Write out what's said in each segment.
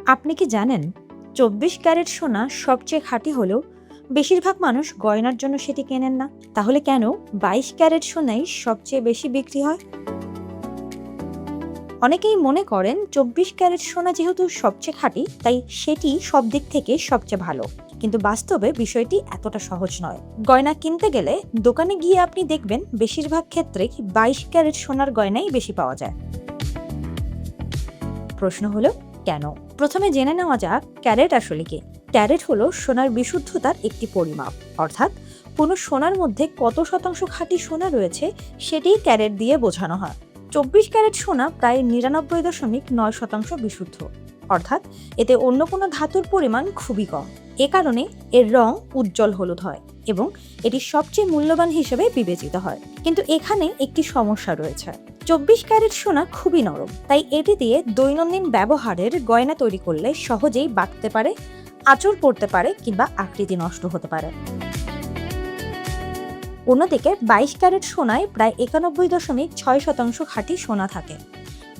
আপনি কি জানেন ২৪ ক্যারেট সোনা সবচেয়ে খাঁটি হলেও বেশিরভাগ মানুষ গয়নার জন্য সেটি কেনেন না? তাহলে কেন ২২ ক্যারেট সোনাই সবচেয়ে বেশি বিক্রি হয়? অনেকেই মনে করেন ২৪ ক্যারেট সোনা যেহেতু সবচেয়ে খাঁটি তাই সেটি সব দিক থেকে সবচেয়ে ভালো, কিন্তু বাস্তবে বিষয়টি এতটা সহজ নয়। গয়না কিনতে গেলে দোকানে গিয়ে আপনি দেখবেন বেশিরভাগ ক্ষেত্রে ২২ ক্যারেট সোনার গয়নাই বেশি পাওয়া যায়। প্রশ্ন হলো কেন? প্রথমে জেনে নেওয়া যাক ক্যারেট আসলে কি। ক্যারেট হলো সোনার বিশুদ্ধতার একটি পরিমাপ, অর্থাৎ কোনো সোনার মধ্যে কত শতাংশ খাঁটি সোনা রয়েছে সেটি ক্যারেট দিয়ে বোঝানো হয়। ২৪ ক্যারেট সোনা প্রায় ৯৯.৯% বিশুদ্ধ, অর্থাৎ এতে অন্য কোনো ধাতুর পরিমাণ খুবই কম। এ কারণে এর রং উজ্জ্বল হলুদ হয় এবং এটি সবচেয়ে মূল্যবান হিসেবে বিবেচিত হয়। কিন্তু এখানে একটি সমস্যা রয়েছে। ২৪ ক্যারেট সোনা খুবই নরম, তাই এটি দিয়ে দৈনন্দিন ব্যবহারের গয়না তৈরি করলে সহজেই বাঁকতে পারে, আঁচড় পড়তে পারে কিংবা আকৃতি নষ্ট হতে পারে। অন্যদিকে ২২ ক্যারেট সোনায় প্রায় ৯১.৬% খাঁটি সোনা থাকে।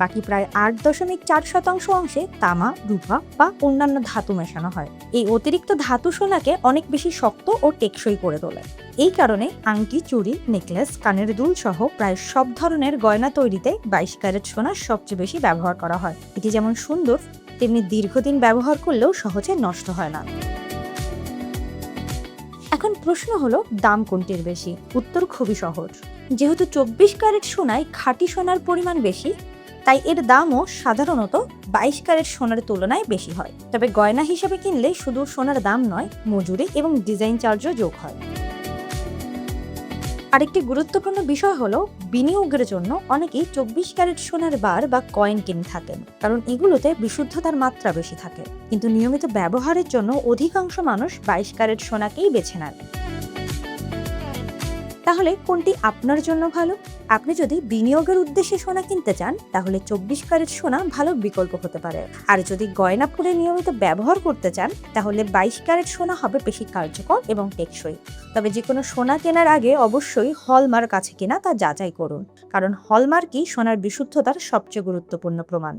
বাকি প্রায় ৮.৪% অংশে তামা, রূপা বা অন্যান্য ধাতু মেশানো হয়। এই অতিরিক্ত ধাতু সোনাকে অনেক বেশি শক্ত ও টেকসই করে তোলে। এই কারণে আংটি, চুড়ি, নেকলেস, কানের দুল সহ প্রায় সব ধরনের গয়না তৈরিতে ২২ ক্যারেট সোনা সবচেয়ে বেশি ব্যবহার করা হয়। এটি যেমন সুন্দর, তেমনি দীর্ঘদিন ব্যবহার করলেও সহজে নষ্ট হয় না। এখন প্রশ্ন হলো দাম কোনটির বেশি? উত্তর খুবই সহজ। যেহেতু ২৪ ক্যারেট সোনায় খাঁটি সোনার পরিমাণ বেশি, তাই এর দামও সাধারণত ২২ ক্যারেট সোনার তুলনায় বেশি হয়। তবে গয়না হিসেবে কিনলে শুধু সোনার দাম নয়, মজুরি এবং ডিজাইন চার্জও যোগ হয়। আরেকটি গুরুত্বপূর্ণ বিষয় হলো বিনিয়োগের জন্য অনেকেই ২৪ ক্যারেট সোনার বার বা কয়েন কিনে থাকেন, কারণ এগুলোতে বিশুদ্ধতার মাত্রা বেশি থাকে। কিন্তু নিয়মিত ব্যবহারের জন্য অধিকাংশ মানুষ ২২ ক্যারেট সোনাকেই বেছে নেন। তাহলে কোনটি আপনার জন্য ভালো? আপনি যদি বিনিয়োগের উদ্দেশ্যে সোনা কিনতে চান তাহলে ২৪ ক্যারেট সোনা ভালো বিকল্প হতে পারে। আর যদি গয়না পরে নিয়মিত ব্যবহার করতে চান তাহলে ২২ ক্যারেট সোনা হবে বেশি কার্যকর এবং টেকসই। তবে যে কোনো সোনা কেনার আগে অবশ্যই হলমার্ক আছে কিনা তা যাচাই করুন, কারণ হলমার্কই সোনার বিশুদ্ধতার সবচেয়ে গুরুত্বপূর্ণ প্রমাণ।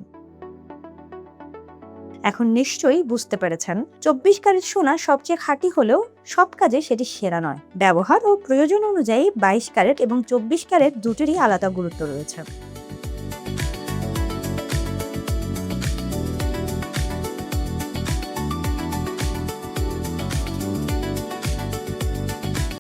এখন নিশ্চয়ই বুঝতে পেরেছেন ২৪ ক্যারেট সোনা সবচেয়ে খাঁটি হলেও সব কাজে সেটি সেরা নয়। ব্যবহার ও প্রয়োজন অনুযায়ী ২২ ক্যারেট এবং ২৪ ক্যারেট দুটিরই আলাদা গুরুত্ব রয়েছে।